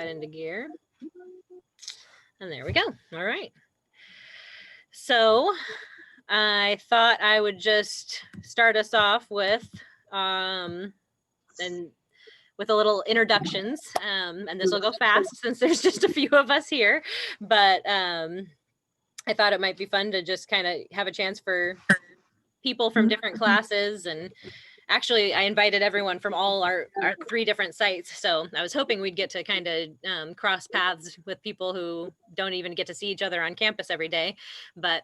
that into gear. And there we go. All right. So I thought I would just start us off with and with a little introductions. And this will go fast since there's just a few of us here. But I thought it might be fun to just kind of have a chance for people from different classes. And actually, I invited everyone from all our 3 different sites. So I was hoping we'd get to kind of cross paths with people who don't even get to see each other on campus every day. But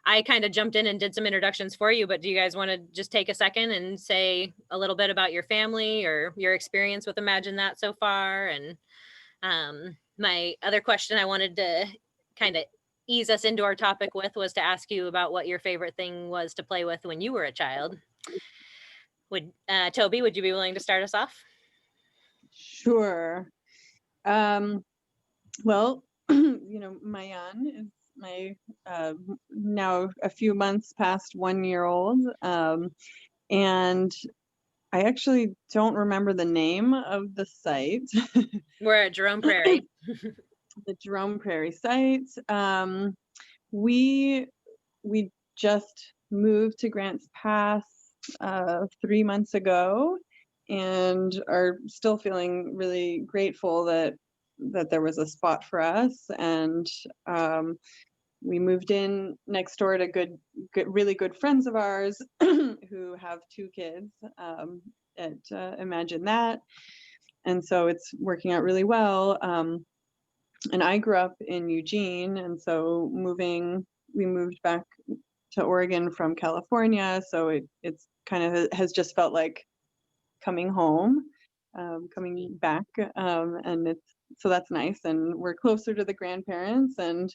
I kind of jumped in and did some introductions for you, but do you guys want to just take a second and say a little bit about your family or your experience with Imagine That so far? And my other question I wanted to kind of ease us into our topic with was to ask you about what your favorite thing was to play with when you were a child. Toby, would you be willing to start us off? Sure. Well, Mayan is my now a few months past 1-year-old, and I actually don't remember the name of the site. We're at Jerome Prairie. The Jerome Prairie site. We just moved to Grants Pass 3 months ago, and are still feeling really grateful that there was a spot for us. And we moved in next door to really good friends of ours who have 2 kids at Imagine That. And so it's working out really well. And I grew up in Eugene, and so we moved back to Oregon from California. So it's kind of has just felt like coming home, coming back. And so that's nice. And we're closer to the grandparents and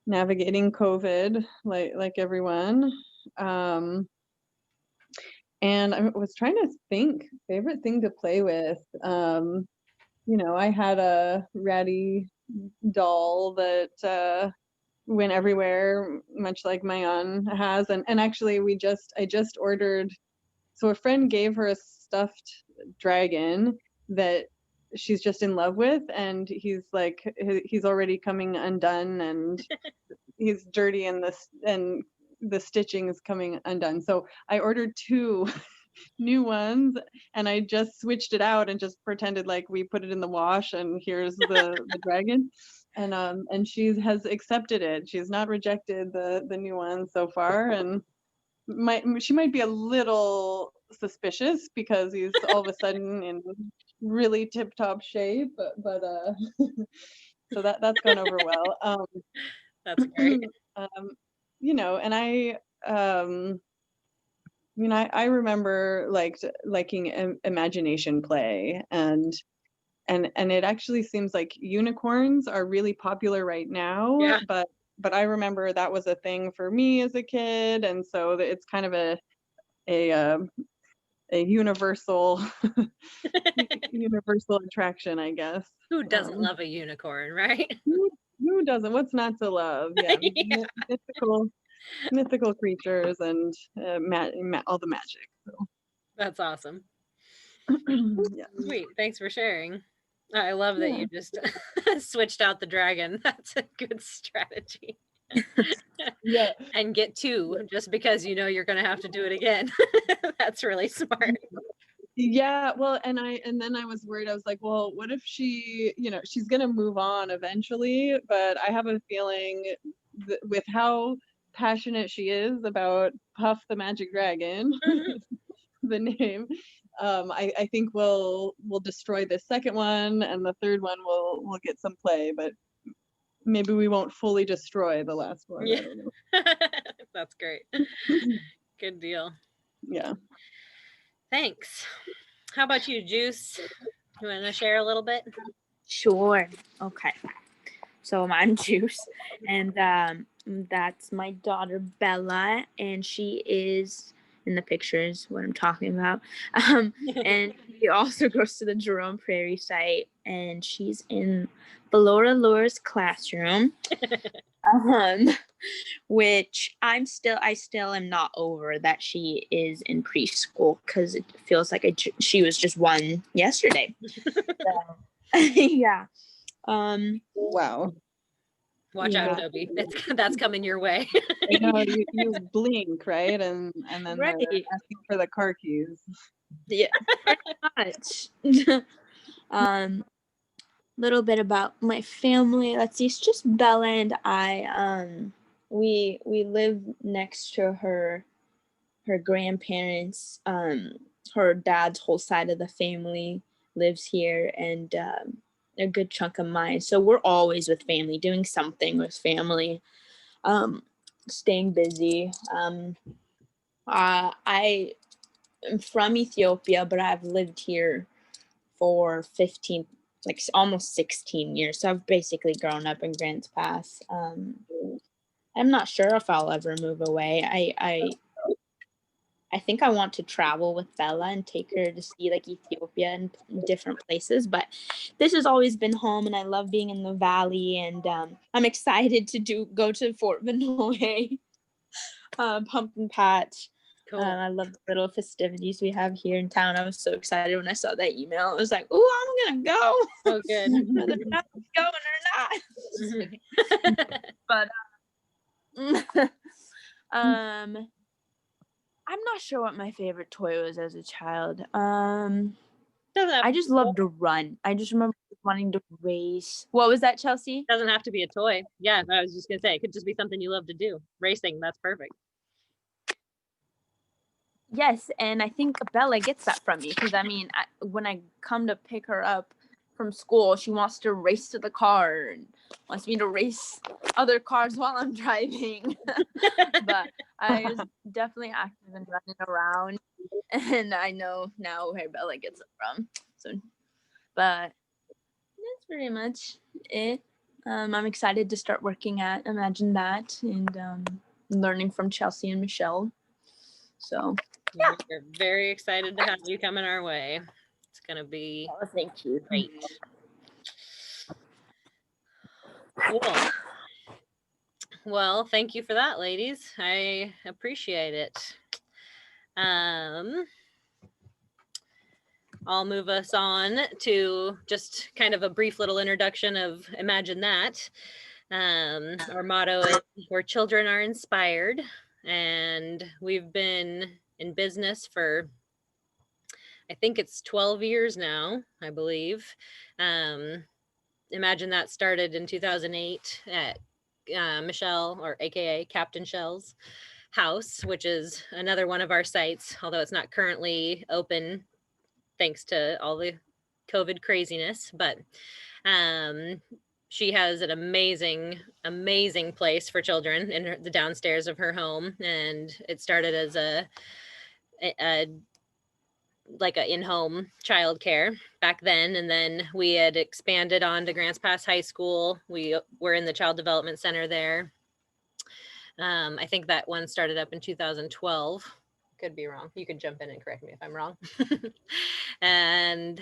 navigating COVID like everyone. And I was trying to think favorite thing to play with. I had a ratty doll that went everywhere, much like Mayan has. And actually I just ordered, so a friend gave her a stuffed dragon that she's just in love with, and he's already coming undone, and he's dirty, and the stitching is coming undone. So I ordered 2 new ones, and I just switched it out and just pretended like we put it in the wash, and here's the dragon. And she has accepted it. She's not rejected the new one so far, and she might be a little suspicious because he's all of a sudden in really tip-top shape, but so that's gone over well. That's great. And I remember liking imagination play, and it actually seems like unicorns are really popular right now. Yeah. But I remember that was a thing for me as a kid, and so it's kind of a universal universal attraction, I guess. Who doesn't love a unicorn, right? Who doesn't? What's not to love? Yeah, Yeah. mythical creatures and all the magic. So. That's awesome. Yeah. Sweet. Thanks for sharing. I love that you just switched out the dragon. That's a good strategy. Yeah. And get 2 just because you're going to have to do it again. That's really smart. Yeah, well, and then I was worried. I was like, well, what if she's going to move on eventually, but I have a feeling with how passionate she is about Puff the Magic Dragon, the name, I think we'll destroy the second one, and the third one will get some play, but maybe we won't fully destroy the last one. Yeah. I don't know. That's great. Good deal. Yeah. Thanks. How about you, Juice? You want to share a little bit? Sure. Okay. So I'm Juice, and that's my daughter Bella, and she is in the pictures what I'm talking about. And he also goes to the Jerome Prairie site, and she's in Ballora Lore's classroom, which I still am not over that she is in preschool, because it feels like she was just one yesterday. So, yeah. Wow. Watch Yeah. out, Toby. That's coming your way. I know you blink, right? And then Right. they're asking for the car keys. Yeah, pretty much. Little bit about my family. Let's see, it's just Bella and I. We live next to her grandparents. Her dad's whole side of the family lives here, and a good chunk of mine. So we're always with family, doing something with family, staying busy. I am from Ethiopia, but I've lived here for 15, like almost 16 years. So I've basically grown up in Grants Pass. I'm not sure if I'll ever move away. I think I want to travel with Bella and take her to see like Ethiopia and different places. But this has always been home, and I love being in the valley. And I'm excited to go to Fort Vanoy, pumpkin patch. Cool. I love the little festivities we have here in town. I was so excited when I saw that email. I was like, "Oh, I'm gonna go." Oh, good. Whether I'm going or not. But I'm not sure what my favorite toy was as a child. I just loved to run. I just remember wanting to race. What was that, Chelsea? Doesn't have to be a toy. Yeah, I was just gonna say it could just be something you love to do. Racing, that's perfect. Yes, and I think Bella gets that from me, because I mean, when I come to pick her up from school, she wants to race to the car and wants me to race other cars while I'm driving. But I was definitely active and running around, and I know now where Bella gets it from. So, but that's pretty much it. I'm excited to start working at Imagine That, and learning from Chelsea and Michelle. So yeah, we're very excited to have you coming our way. It's gonna be thank you. great. Cool. Well, thank you for that, ladies. I appreciate it. I'll move us on to just kind of a brief little introduction of Imagine That. Our motto is where children are inspired, and we've been in business for, I think it's 12 years now, I believe. Imagine That started in 2008 at Michelle, or AKA Captain Shell's house, which is another one of our sites, although it's not currently open thanks to all the COVID craziness. But she has an amazing place for children in the downstairs of her home, and it started as a in-home childcare back then, and then we had expanded on to Grants Pass High School. We were in the Child Development Center there. I think that one started up in 2012. Could be wrong. You could jump in and correct me if I'm wrong. And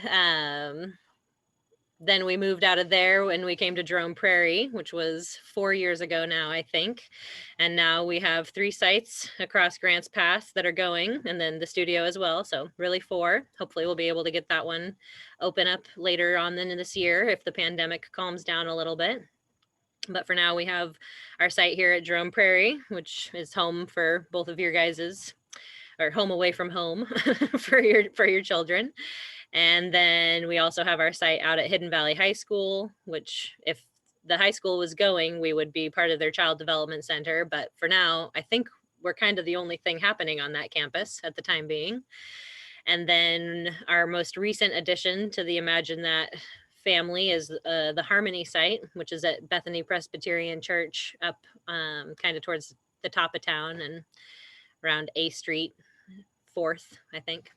then we moved out of there when we came to Jerome Prairie, which was 4 years ago now, I think. And now we have 3 sites across Grants Pass that are going, and then the studio as well. So really 4. Hopefully we'll be able to get that one open up later on in this year if the pandemic calms down a little bit. But for now, we have our site here at Jerome Prairie, which is home for both of your guys's, or home away from home for your children. And then we also have our site out at Hidden Valley High School, which if the high school was going, we would be part of their child development center. But for now, I think we're kind of the only thing happening on that campus at the time being. And then our most recent addition to the Imagine That family is the Harmony site, which is at Bethany Presbyterian Church up kind of towards the top of town and around A Street, 4th, I think.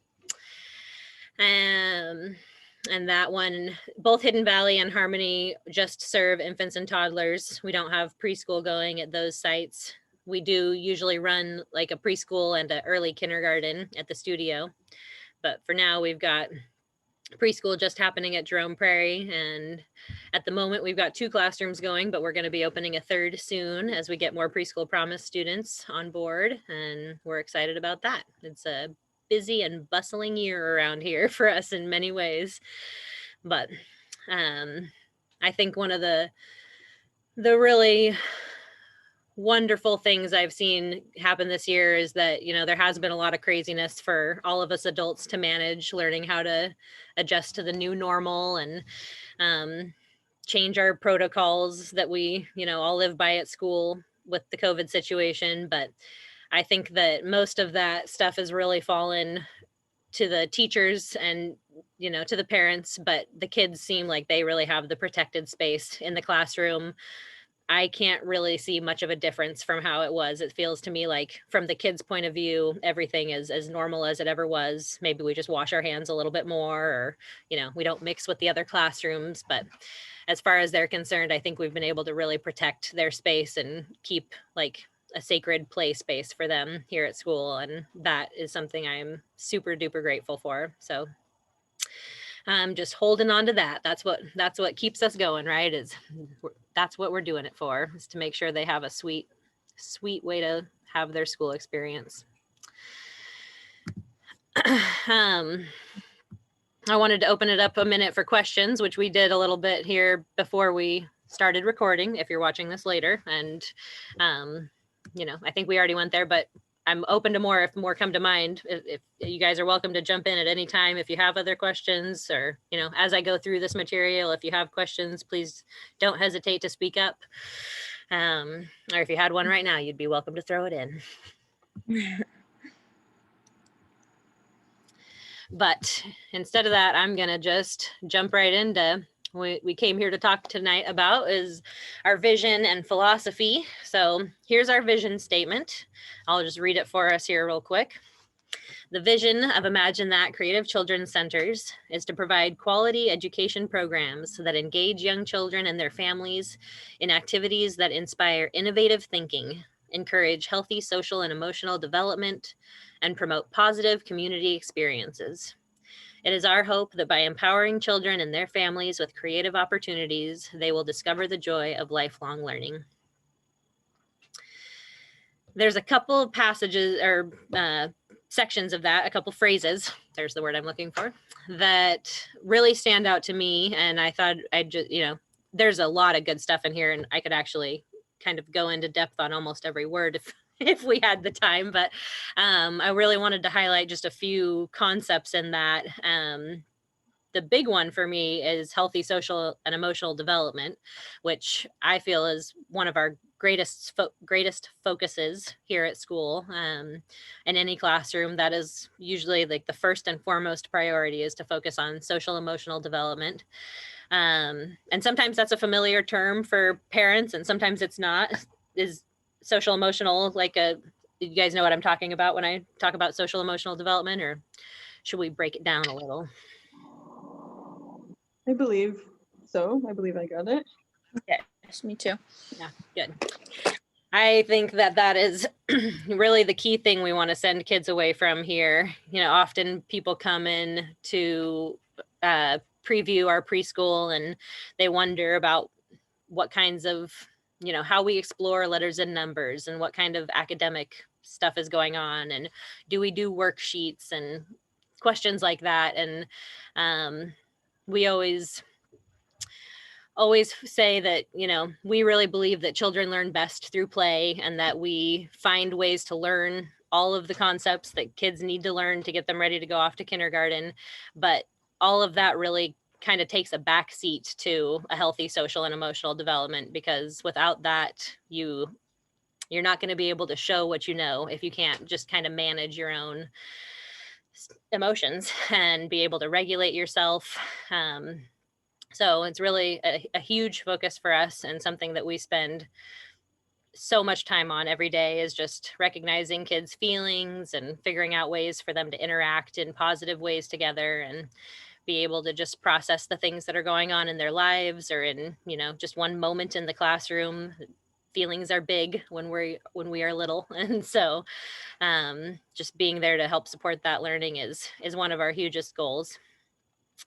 And that one, both Hidden Valley and Harmony just serve infants and toddlers. We don't have preschool going at those sites. we do usually run like a preschool and an early kindergarten at the studio. But for now, we've got preschool just happening at Jerome Prairie. And at the moment, we've got 2 classrooms going, but we're going to be opening a 3rd soon as we get more Preschool Promise students on board. And we're excited about that. It's a busy and bustling year around here for us in many ways. But I think one of the really wonderful things I've seen happen this year is that, you know, there has been a lot of craziness for all of us adults to manage, learning how to adjust to the new normal and change our protocols that we, you know, all live by at school with the COVID situation. But I think that most of that stuff has really fallen to the teachers and, you know, to the parents, but the kids seem like they really have the protected space in the classroom. I can't really see much of a difference from how it was. It feels to me like from the kids' point of view, everything is as normal as it ever was. Maybe we just wash our hands a little bit more, or, you know, we don't mix with the other classrooms. But as far as they're concerned, I think we've been able to really protect their space and keep like a sacred play space for them here at school. And that is something I'm super duper grateful for. So I'm just holding on to that. That's what keeps us going, right? That's what we're doing it for, is to make sure they have a sweet way to have their school experience. I wanted to open it up a minute for questions, which we did a little bit here before we started recording, if you're watching this later. And, you know, I think we already went there, but I'm open to more if more come to mind. If you guys are welcome to jump in at any time if you have other questions, or, you know, as I go through this material, if you have questions, please don't hesitate to speak up. Or if you had one right now, you'd be welcome to throw it in. But instead of that, I'm going to just jump right into what we came here to talk tonight about is our vision and philosophy. So here's our vision statement. I'll just read it for us here real quick. The vision of Imagine That Creative Children's Centers is to provide quality education programs that engage young children and their families in activities that inspire innovative thinking, encourage healthy social and emotional development, and promote positive community experiences. It is our hope that by empowering children and their families with creative opportunities, they will discover the joy of lifelong learning. There's a couple of passages or sections of that, a couple phrases, there's the word I'm looking for, that really stand out to me. And I thought I'd just, you know, there's a lot of good stuff in here, and I could actually kind of go into depth on almost every word if we had the time. But I really wanted to highlight just a few concepts in that. The big one for me is healthy social and emotional development, which I feel is one of our greatest focuses here at school. In any classroom, that is usually like the first and foremost priority, is to focus on social emotional development. And sometimes that's a familiar term for parents, and sometimes it's not. Is social emotional like you guys know what I'm talking about when I talk about social emotional development, or should we break it down a little? I believe so. I believe I got it. Yes, me too. Yeah, good. I think that is really the key thing we want to send kids away from here. You know, often people come in to preview our preschool and they wonder about what kinds of, you know, how we explore letters and numbers and what kind of academic stuff is going on, and do we do worksheets and questions like that. And we always say that, you know, we really believe that children learn best through play, and that we find ways to learn all of the concepts that kids need to learn to get them ready to go off to kindergarten. But all of that really kind of takes a back seat to a healthy social and emotional development, because without that, you're not going to be able to show what you know if you can't just kind of manage your own emotions and be able to regulate yourself. So it's really a huge focus for us, and something that we spend so much time on every day, is just recognizing kids' feelings and figuring out ways for them to interact in positive ways together, and be able to just process the things that are going on in their lives, or in, you know, just one moment in the classroom. feelings are big when we are little. And so just being there to help support that learning is one of our hugest goals.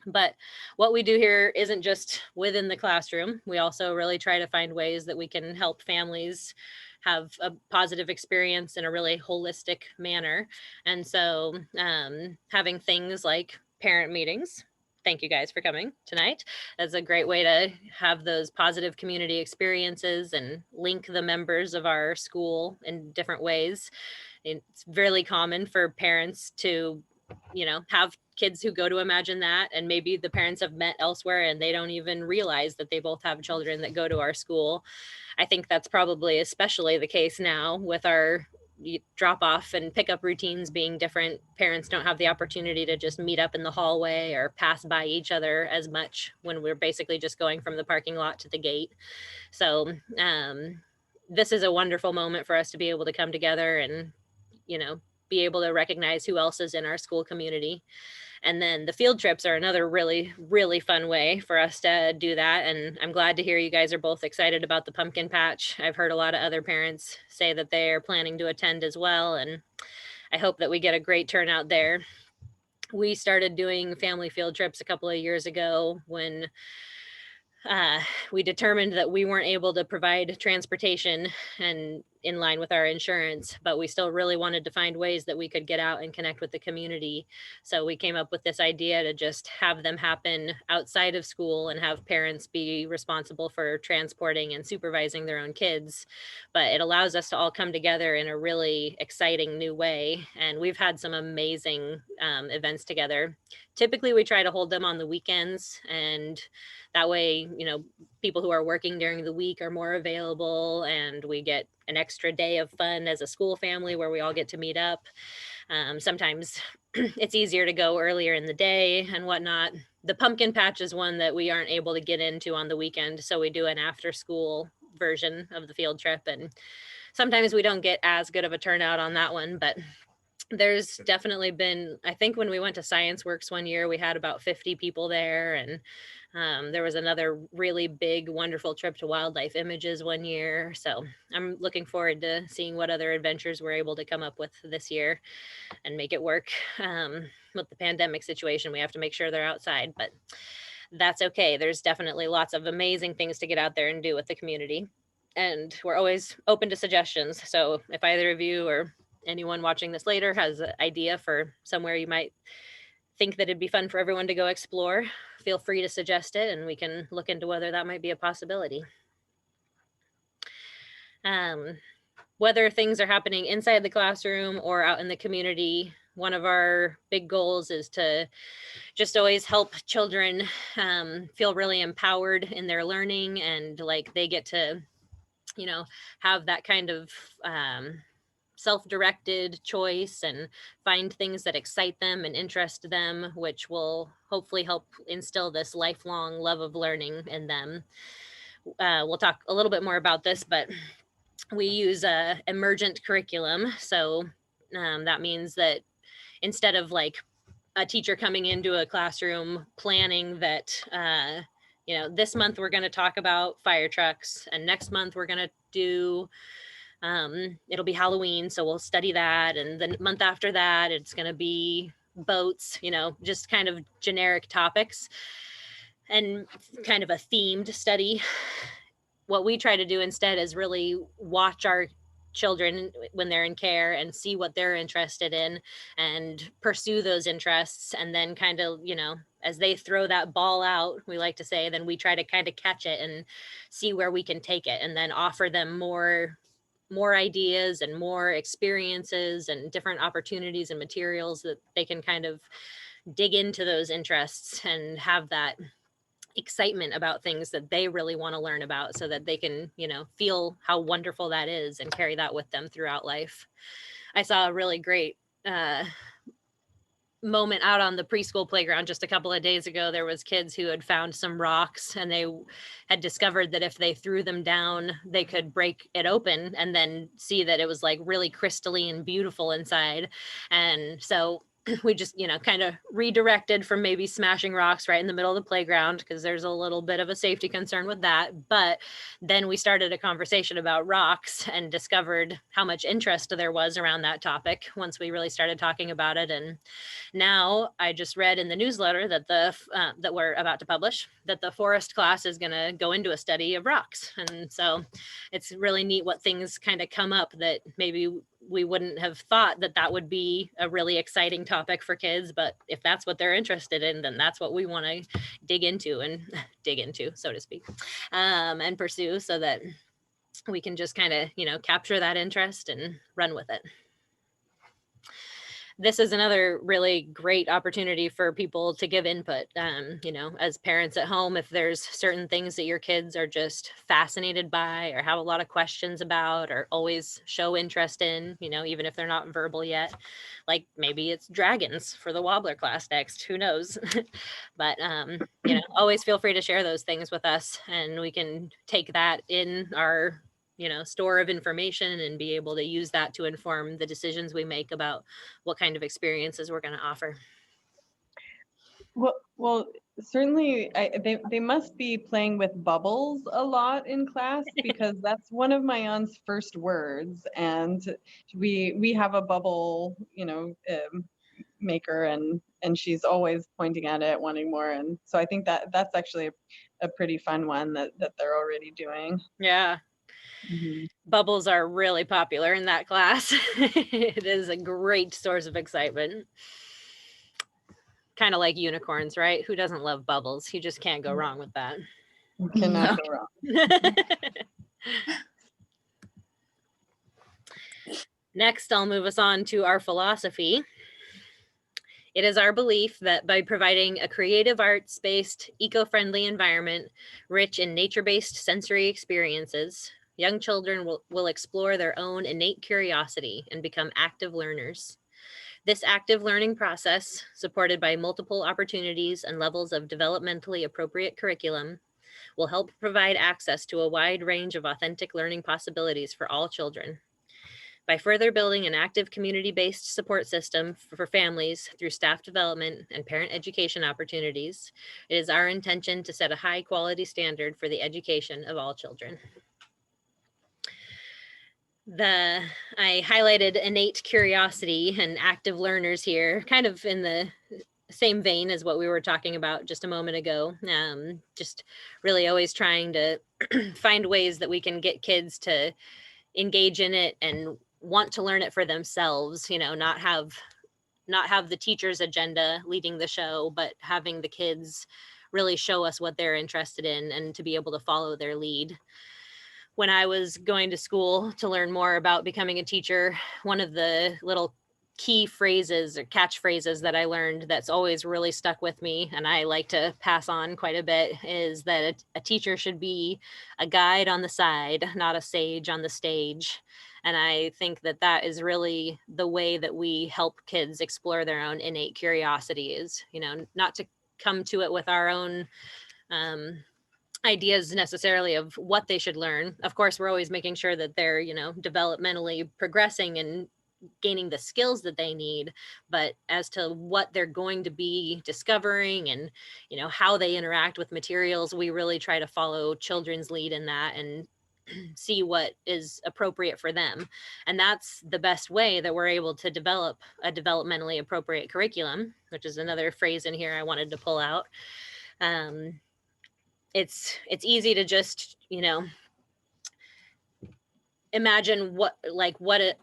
But what we do here isn't just within the classroom. We also really try to find ways that we can help families have a positive experience in a really holistic manner. And so having things like parent meetings. Thank you guys for coming tonight. That's a great way to have those positive community experiences and link the members of our school in different ways. It's really common for parents to, have kids who go to Imagine That, and maybe the parents have met elsewhere and they don't even realize that they both have children that go to our school. I think that's probably especially the case now with our drop off and pickup routines being different. Parents don't have the opportunity to just meet up in the hallway or pass by each other as much when we're basically just going from the parking lot to the gate. So this is a wonderful moment for us to be able to come together and, be able to recognize who else is in our school community. And then the field trips are another really, really fun way for us to do that. And I'm glad to hear you guys are both excited about the pumpkin patch. I've heard a lot of other parents say that they're planning to attend as well. And I hope that we get a great turnout there. We started doing family field trips a couple of years ago when we determined that we weren't able to provide transportation and in line with our insurance, but we still really wanted to find ways that we could get out and connect with the community. So we came up with this idea to just have them happen outside of school and have parents be responsible for transporting and supervising their own kids. But it allows us to all come together in a really exciting new way. And we've had some amazing events together. Typically, we try to hold them on the weekends, and that way, people who are working during the week are more available, and we get an extra day of fun as a school family where we all get to meet up. Sometimes it's easier to go earlier in the day and whatnot. The pumpkin patch is one that we aren't able to get into on the weekend, so we do an after school version of the field trip, and sometimes we don't get as good of a turnout on that one, but there's definitely been, I think when we went to Science Works one year, we had about 50 people there. And there was another really big, wonderful trip to Wildlife Images one year. So I'm looking forward to seeing what other adventures we're able to come up with this year and make it work. With the pandemic situation, we have to make sure they're outside, but that's okay. There's definitely lots of amazing things to get out there and do with the community. And we're always open to suggestions. So if either of you or anyone watching this later has an idea for somewhere you might think that it'd be fun for everyone to go explore, feel free to suggest it and we can look into whether that might be a possibility. Whether things are happening inside the classroom or out in the community, one of our big goals is to just always help children feel really empowered in their learning, and like they get to, have that kind of self-directed choice and find things that excite them and interest them, which will hopefully help instill this lifelong love of learning in them. We'll talk a little bit more about this, but we use a Emergent Curriculum. So that means that instead of like a teacher coming into a classroom planning that, this month we're going to talk about fire trucks, and next month we're going to do it'll be Halloween, so we'll study that. And the month after that, it's going to be boats, just kind of generic topics and kind of a themed study. What we try to do instead is really watch our children when they're in care and see what they're interested in and pursue those interests. And then kind of, as they throw that ball out, we like to say, then we try to kind of catch it and see where we can take it, and then offer them more ideas and more experiences and different opportunities and materials that they can kind of dig into those interests and have that excitement about things that they really want to learn about, so that they can, feel how wonderful that is and carry that with them throughout life. I saw a really great moment out on the preschool playground just a couple of days ago. There was kids who had found some rocks, and they had discovered that if they threw them down, they could break it open and then see that it was like really crystalline and beautiful inside. And so we just, kind of redirected from maybe smashing rocks right in the middle of the playground, because there's a little bit of a safety concern with that. But then we started a conversation about rocks and discovered how much interest there was around that topic once we really started talking about it. And now I just read in the newsletter that that we're about to publish that the forest class is going to go into a study of rocks. And so it's really neat what things kind of come up that maybe we wouldn't have thought that would be a really exciting topic for kids. But if that's what they're interested in, then that's what we want to dig into, so to speak, and pursue, so that we can just kind of, capture that interest and run with it. This is another really great opportunity for people to give input. As parents at home, if there's certain things that your kids are just fascinated by or have a lot of questions about or always show interest in, even if they're not verbal yet, like maybe it's dragons for the wobbler class next, who knows? But, always feel free to share those things with us, and we can take that in our store of information and be able to use that to inform the decisions we make about what kind of experiences we're going to offer. Well, certainly they must be playing with bubbles a lot in class, because that's one of my aunt's first words, and we have a bubble, maker, and she's always pointing at it, wanting more. And so I think that's actually a pretty fun one that they're already doing. Yeah. Mm-hmm. Bubbles are really popular in that class. It is a great source of excitement. Kind of like unicorns, right? Who doesn't love bubbles? You just can't go wrong with that. You cannot go wrong. Next, I'll move us on to our philosophy. It is our belief that by providing a creative arts-based, eco-friendly environment, rich in nature-based sensory experiences, young children will explore their own innate curiosity and become active learners. This active learning process, supported by multiple opportunities and levels of developmentally appropriate curriculum, will help provide access to a wide range of authentic learning possibilities for all children. By further building an active community-based support system for families through staff development and parent education opportunities, it is our intention to set a high-quality standard for the education of all children. I highlighted innate curiosity and active learners here, kind of in the same vein as what we were talking about just a moment ago. Just really always trying to find ways that we can get kids to engage in it and want to learn it for themselves, not have the teacher's agenda leading the show, but having the kids really show us what they're interested in and to be able to follow their lead. When I was going to school to learn more about becoming a teacher, one of the little key phrases or catchphrases that I learned that's always really stuck with me, and I like to pass on quite a bit, is that a teacher should be a guide on the side, not a sage on the stage. And I think that is really the way that we help kids explore their own innate curiosity, is, not to come to it with our own ideas necessarily of what they should learn. Of course, we're always making sure that they're, developmentally progressing and gaining the skills that they need, but as to what they're going to be discovering and, how they interact with materials, we really try to follow children's lead in that and see what is appropriate for them. And that's the best way that we're able to develop a developmentally appropriate curriculum, which is another phrase in here I wanted to pull out. It's easy to just, imagine what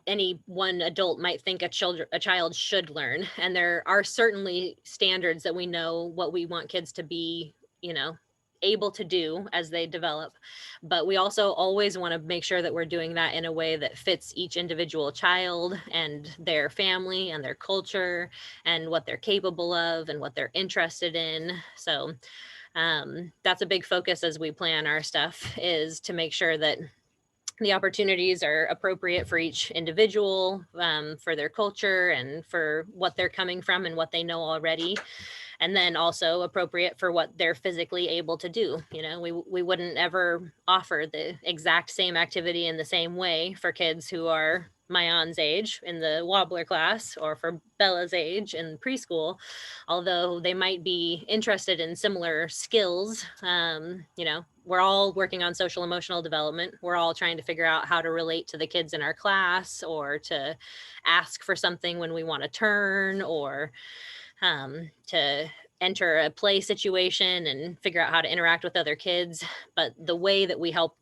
any one adult might think a child should learn. And there are certainly standards that we know what we want kids to be, able to do as they develop. But we also always want to make sure that we're doing that in a way that fits each individual child and their family and their culture and what they're capable of and what they're interested in. So that's a big focus as we plan our stuff, is to make sure that the opportunities are appropriate for each individual, for their culture and for what they're coming from and what they know already. And then also appropriate for what they're physically able to do. We wouldn't ever offer the exact same activity in the same way for kids who are Mayon's age in the wobbler class or for Bella's age in preschool, although they might be interested in similar skills. You know, we're all working on social emotional development. We're all trying to figure out how to relate to the kids in our class, or to ask for something when we want to turn, or to enter a play situation and figure out how to interact with other kids. But the way that we help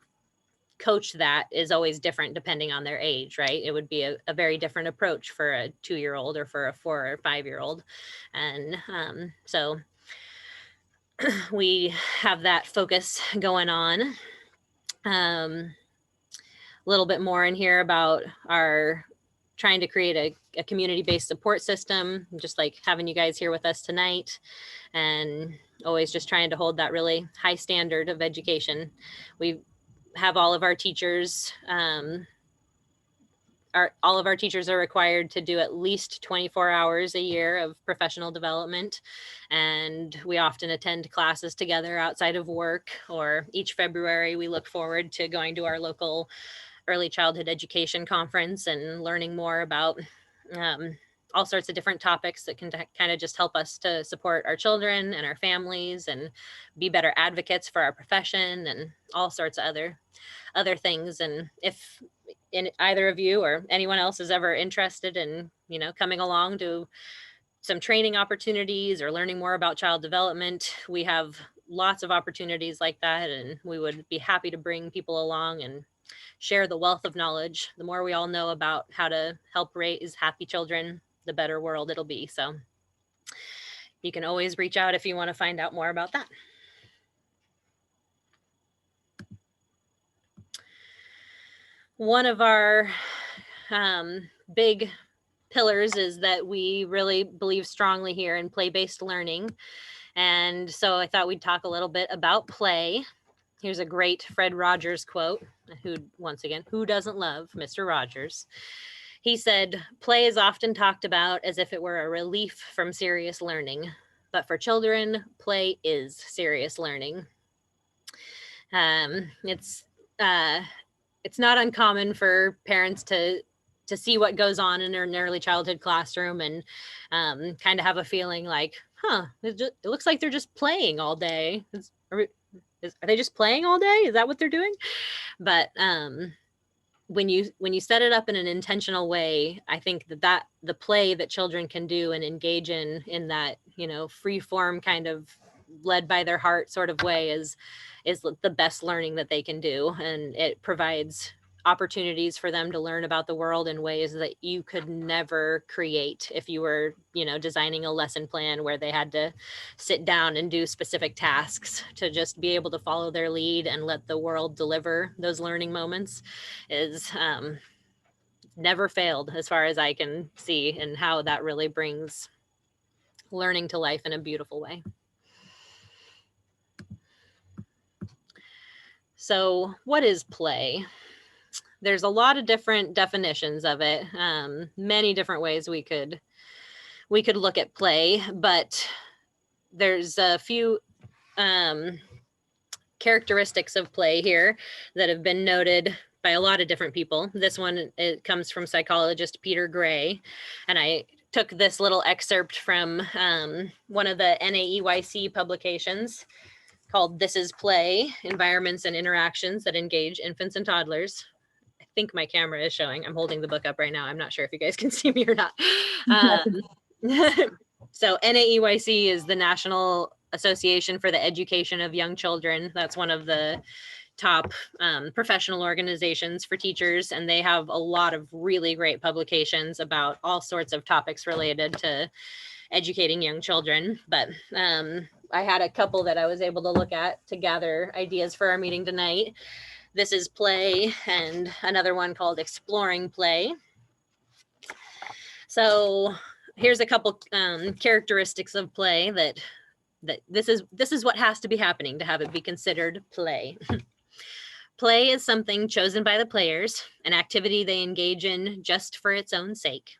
coach that is always different depending on their age, right? It would be a very different approach for a 2-year-old or for a 4 or 5-year-old. And so we have that focus going on. A little bit more in here about our trying to create a community-based support system, just like having you guys here with us tonight, and always just trying to hold that really high standard of education. We have all of our teachers, all of our teachers are required to do at least 24 hours a year of professional development. And we often attend classes together outside of work, or each February we look forward to going to our local early childhood education conference and learning more about all sorts of different topics that can kind of just help us to support our children and our families and be better advocates for our profession and all sorts of other things. And if either of you or anyone else is ever interested in, you know, coming along to some training opportunities or learning more about child development, we have lots of opportunities like that, and we would be happy to bring people along and share the wealth of knowledge. The more we all know about how to help raise happy children, the better world it'll be. So you can always reach out if you want to find out more about that. One of our big pillars is that we really believe strongly here in play-based learning. And so I thought we'd talk a little bit about play. Here's a great Fred Rogers quote, who doesn't love Mr. Rogers? He said, "Play is often talked about as if it were a relief from serious learning, but for children, play is serious learning." It's not uncommon for parents to see what goes on in an early childhood classroom and kind of have a feeling like, it looks like they're just playing all day. Are they just playing all day? Is that what they're doing? But when you set it up in an intentional way, I think that the play that children can do and engage in that, you know, free form kind of led by their heart sort of way is the best learning that they can do. And it provides opportunities for them to learn about the world in ways that you could never create if you were, you know, designing a lesson plan where they had to sit down and do specific tasks. To just be able to follow their lead and let the world deliver those learning moments is never failed as far as I can see, and how that really brings learning to life in a beautiful way. So what is play? There's a lot of different definitions of it, many different ways we could look at play, but there's a few characteristics of play here that have been noted by a lot of different people. This one, it comes from psychologist Peter Gray, and I took this little excerpt from one of the NAEYC publications called "This is Play: Environments and Interactions that Engage Infants and Toddlers." I think my camera is showing. I'm holding the book up right now. I'm not sure if you guys can see me or not. So NAEYC is the National Association for the Education of Young Children. That's one of the top professional organizations for teachers, and they have a lot of really great publications about all sorts of topics related to educating young children. But I had a couple that I was able to look at to gather ideas for our meeting tonight. This is Play, and another one called Exploring Play. So here's a couple characteristics of play that this is what has to be happening to have it be considered play. Play is something chosen by the players, an activity they engage in just for its own sake.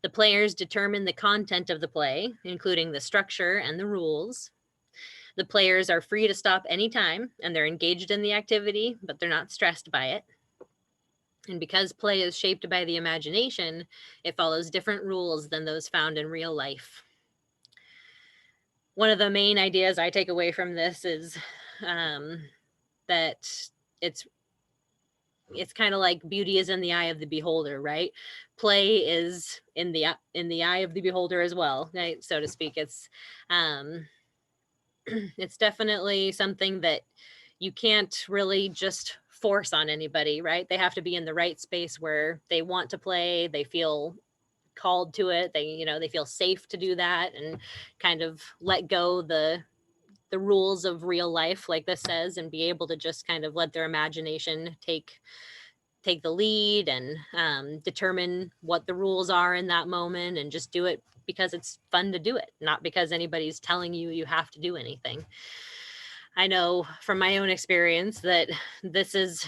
The players determine the content of the play, including the structure and the rules. The players are free to stop anytime, and they're engaged in the activity, but they're not stressed by it. And because play is shaped by the imagination, it follows different rules than those found in real life. One of the main ideas I take away from this is that it's kind of like beauty is in the eye of the beholder, right? Play is in the eye of the beholder as well, right? So to speak. It's definitely something that you can't really just force on anybody, right? They have to be in the right space where they want to play, they feel called to it, they feel safe to do that, and kind of let go the rules of real life, like this says, and be able to just kind of let their imagination take the lead, and determine what the rules are in that moment, and just do it because it's fun to do it, not because anybody's telling you you have to do anything. I know from my own experience that this is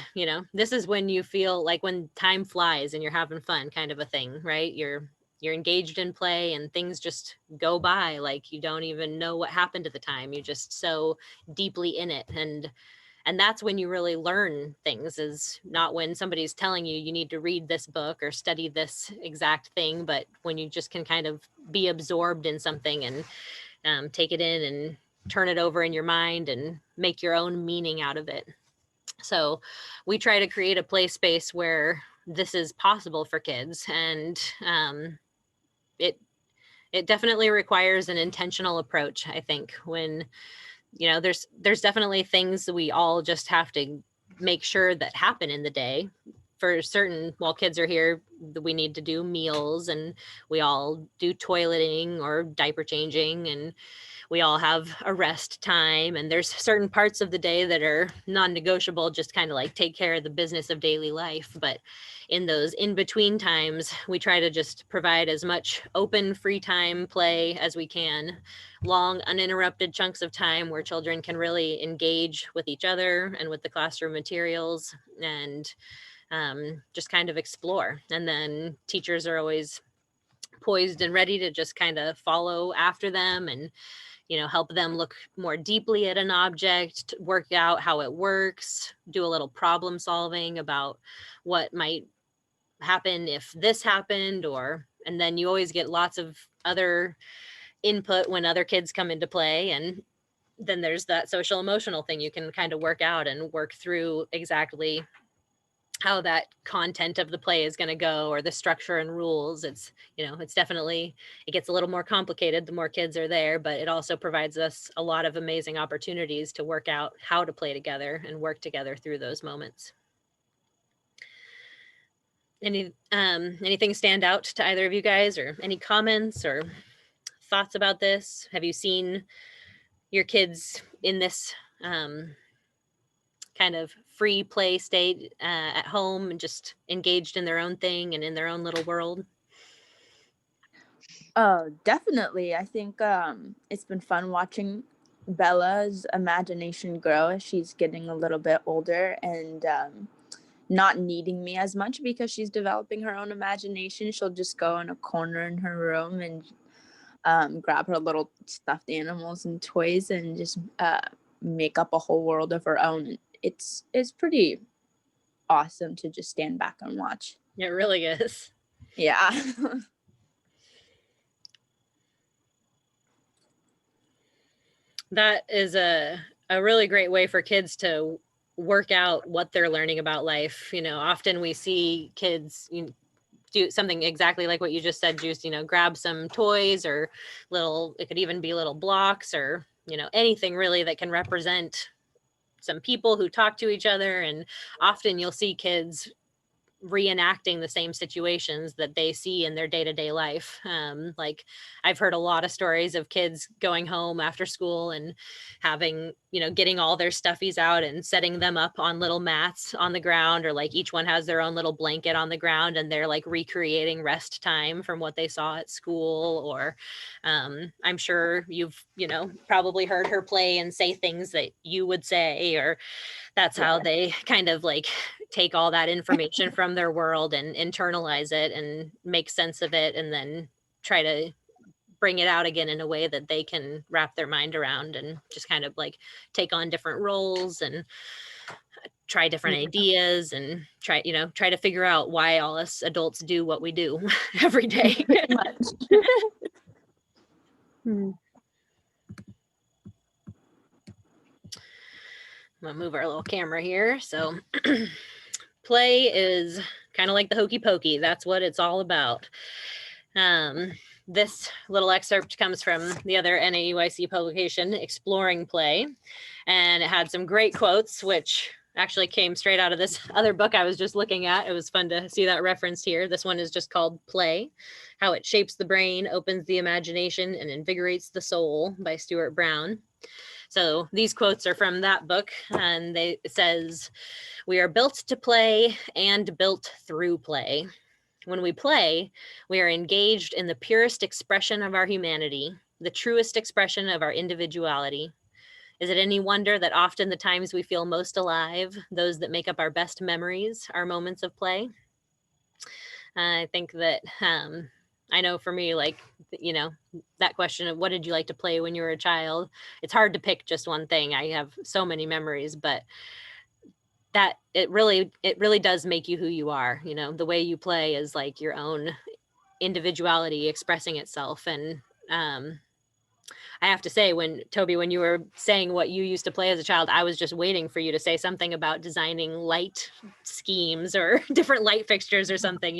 when you feel like when time flies and you're having fun, kind of a thing, right? You're engaged in play and things just go by like you don't even know what happened at the time. You're just so deeply in it. And that's when you really learn things, is not when somebody's telling you you need to read this book or study this exact thing, but when you just can kind of be absorbed in something and take it in and turn it over in your mind and make your own meaning out of it. So we try to create a play space where this is possible for kids, and it definitely requires an intentional approach. I think when there's definitely things that we all just have to make sure that happen in the day. For certain, while kids are here, we need to do meals, and we all do toileting or diaper changing, and we all have a rest time, and there's certain parts of the day that are non-negotiable, just kind of like take care of the business of daily life. But in those in-between times, we try to just provide as much open free time play as we can, long uninterrupted chunks of time where children can really engage with each other and with the classroom materials, and just kind of explore. And then teachers are always poised and ready to just kind of follow after them and help them look more deeply at an object, work out how it works, do a little problem solving about what might happen if this happened, and then you always get lots of other input when other kids come into play. And then there's that social emotional thing you can kind of work out and work through exactly how that content of the play is going to go, or the structure and rules. It's definitely, it gets a little more complicated the more kids are there, but it also provides us a lot of amazing opportunities to work out how to play together and work together through those moments. Anything stand out to either of you guys, or any comments or thoughts about this? Have you seen your kids in this kind of free play state at home, and just engaged in their own thing and in their own little world? Definitely. I think it's been fun watching Bella's imagination grow as she's getting a little bit older, and not needing me as much because she's developing her own imagination. She'll just go in a corner in her room and grab her little stuffed animals and toys and just make up a whole world of her own. It's pretty awesome to just stand back and watch. It really is. Yeah. That is a really great way for kids to work out what they're learning about life. Often we see kids do something exactly like what you just said, Juice, grab some toys, or it could even be little blocks, or anything really that can represent some people who talk to each other. And often you'll see kids reenacting the same situations that they see in their day-to-day life. Like I've heard a lot of stories of kids going home after school and having, getting all their stuffies out and setting them up on little mats on the ground, or like each one has their own little blanket on the ground, and they're like recreating rest time from what they saw at school. Or I'm sure you've, probably heard her play and say things that you would say, or that's how they kind of like take all that information from their world and internalize it and make sense of it, and then try to bring it out again in a way that they can wrap their mind around, and just kind of like take on different roles and try different ideas and try to figure out why all us adults do what we do every day. Pretty much. Hmm. I'm gonna move our little camera here. So play is kind of like the hokey pokey. That's what it's all about. This little excerpt comes from the other NAUIC publication, Exploring Play, and it had some great quotes, which actually came straight out of this other book I was just looking at. It was fun to see that referenced here. This one is just called Play, How It Shapes the Brain, Opens the Imagination, and Invigorates the Soul by Stuart Brown. So these quotes are from that book, and it says, "We are built to play and built through play. When we play, we are engaged in the purest expression of our humanity, the truest expression of our individuality. Is it any wonder that often the times we feel most alive, those that make up our best memories, are moments of play?" I think that, I know for me, like, that question of what did you like to play when you were a child? It's hard to pick just one thing. I have so many memories, but that it really does make you who you are. The way you play is like your own individuality expressing itself. And I have to say, Toby, when you were saying what you used to play as a child, I was just waiting for you to say something about designing light schemes or different light fixtures or something.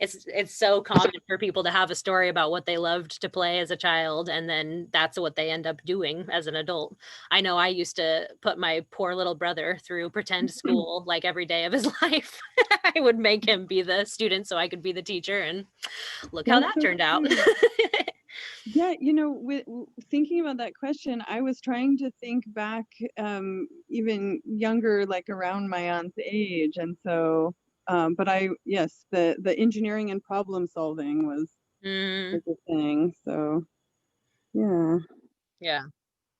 It's so common for people to have a story about what they loved to play as a child, and then that's what they end up doing as an adult. I know I used to put my poor little brother through pretend school like every day of his life. I would make him be the student so I could be the teacher, and look how that turned out. Yeah, thinking about that question, I was trying to think back, even younger, like around my aunt's age, and so, but yes, the engineering and problem solving was a thing. So, yeah,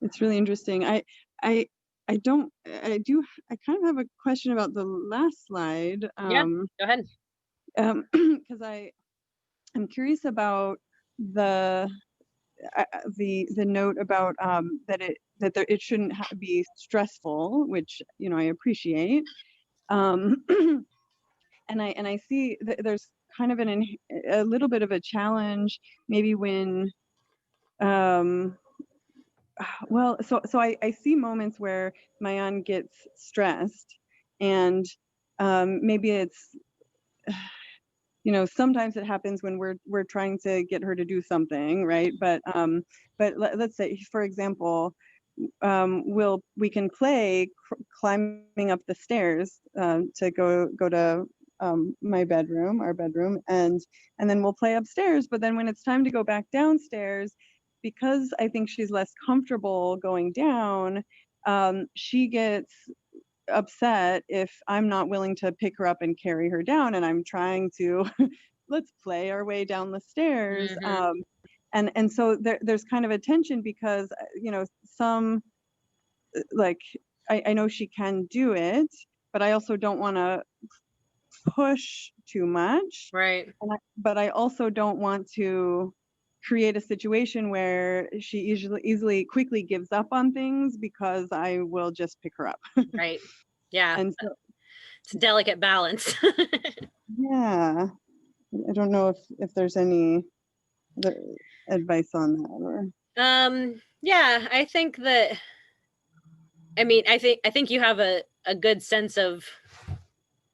it's really interesting. I kind of have a question about the last slide. Yeah, go ahead. Because I'm curious about the note about that it shouldn't be stressful, which I appreciate, and I see that there's kind of a little bit of a challenge maybe when well, so I see moments where my aunt gets stressed, and maybe it's sometimes it happens when we're trying to get her to do something, right? But let's say, for example, we can play climbing up the stairs to go to my bedroom, our bedroom, and then we'll play upstairs. But then when it's time to go back downstairs, because I think she's less comfortable going down, she gets upset if I'm not willing to pick her up and carry her down, and I'm trying to let's play our way down the stairs. And so there's kind of a tension because some, like, I know she can do it, but I also don't want to push too much, right? But I also don't want to create a situation where she quickly gives up on things because I will just pick her up. Right. Yeah. And so it's a delicate balance. Yeah, I don't know if there's any advice on that, or yeah, I think that, I think you have a good sense of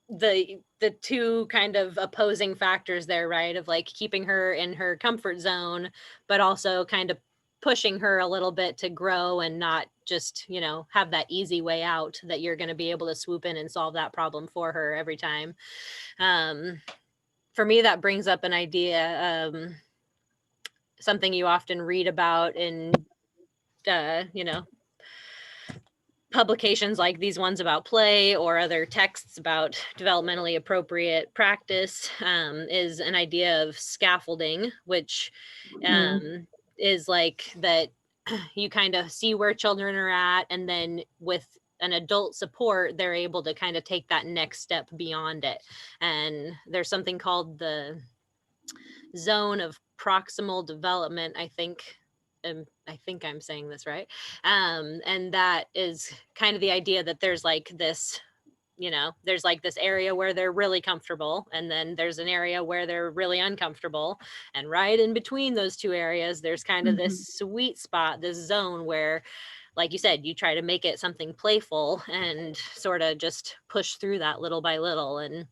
the two kind of opposing factors there, right? Of like keeping her in her comfort zone, but also kind of pushing her a little bit to grow and not just, have that easy way out that you're going to be able to swoop in and solve that problem for her every time. For me, that brings up an idea, something you often read about in, publications like these ones about play or other texts about developmentally appropriate practice, is an idea of scaffolding, which is like that you kind of see where children are at, and then with an adult support, they're able to kind of take that next step beyond it. And there's something called the zone of proximal development, I think. I think I'm saying this right. And that is kind of the idea that there's like this, there's like this area where they're really comfortable, and then there's an area where they're really uncomfortable. And right in between those two areas, there's kind of this sweet spot, this zone where, like you said, you try to make it something playful and sort of just push through that little by little. And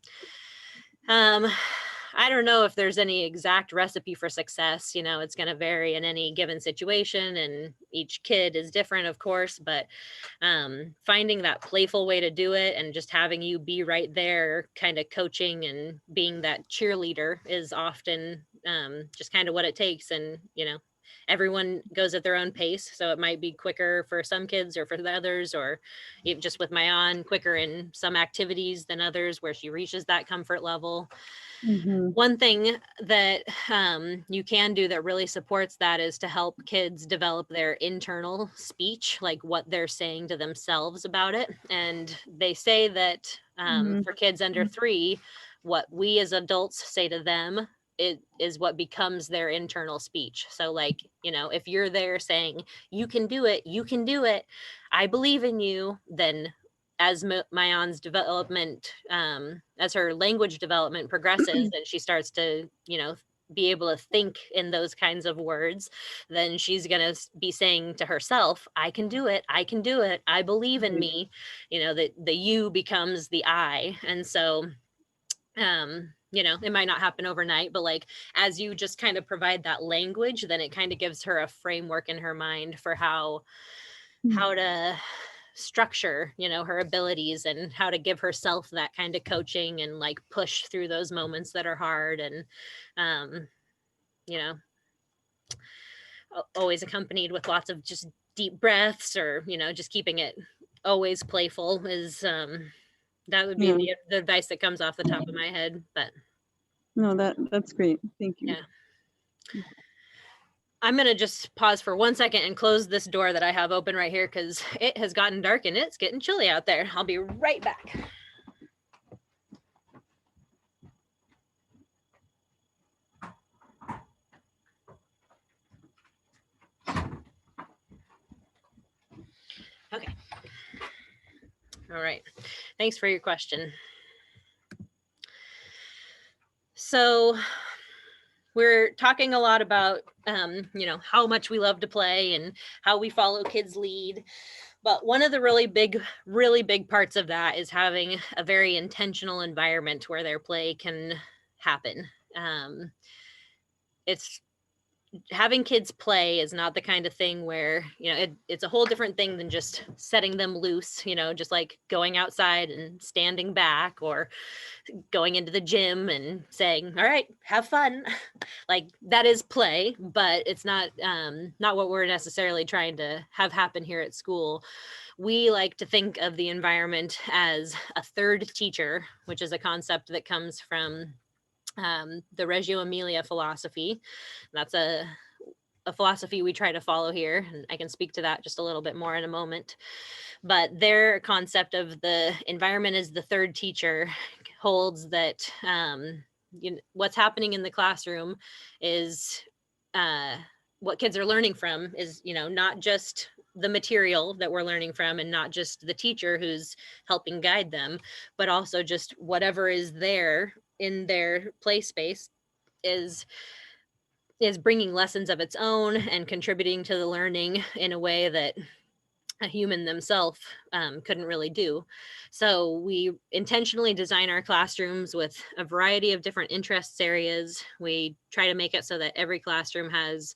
I don't know if there's any exact recipe for success. It's going to vary in any given situation, and each kid is different, of course, but finding that playful way to do it and just having you be right there kind of coaching and being that cheerleader is often just kind of what it takes. And everyone goes at their own pace, so it might be quicker for some kids or for the others, or even just with my quicker in some activities than others where she reaches that comfort level. One thing that you can do that really supports that is to help kids develop their internal speech, like what they're saying to themselves about it. And they say that for kids under 3, what we as adults say to them, it is what becomes their internal speech. So like, if you're there saying, you can do it, I believe in you, then as Mayon's development, as her language development progresses and she starts to, be able to think in those kinds of words, then she's going to be saying to herself, I can do it. I believe in me. That the you becomes the I. And so, it might not happen overnight, but like, as you just kind of provide that language, then it kind of gives her a framework in her mind for how to structure, her abilities, and how to give herself that kind of coaching and like push through those moments that are hard. And, always accompanied with lots of just deep breaths, or, just keeping it always playful is, that would be the advice that comes off the top of my head. But no, that's great. Thank you. Yeah. I'm going to just pause for 1 second and close this door that I have open right here, because it has gotten dark and it's getting chilly out there. I'll be right back. Okay. All right. Thanks for your question. So we're talking a lot about, how much we love to play and how we follow kids' lead. But one of the really big parts of that is having a very intentional environment where their play can happen. It's having kids play is not the kind of thing where, it's a whole different thing than just setting them loose, just like going outside and standing back, or going into the gym and saying, all right, have fun. Like, that is play, but it's not what we're necessarily trying to have happen here at school. We like to think of the environment as a third teacher, which is a concept that comes from the Reggio Emilia philosophy. That's a philosophy we try to follow here, and I can speak to that just a little bit more in a moment. But their concept of the environment as the third teacher holds that what's happening in the classroom is what kids are learning from is, not just the material that we're learning from, and not just the teacher who's helping guide them, but also just whatever is there in their play space is bringing lessons of its own and contributing to the learning in a way that a human themselves couldn't really do. So we intentionally design our classrooms with a variety of different interests areas. We try to make it so that every classroom has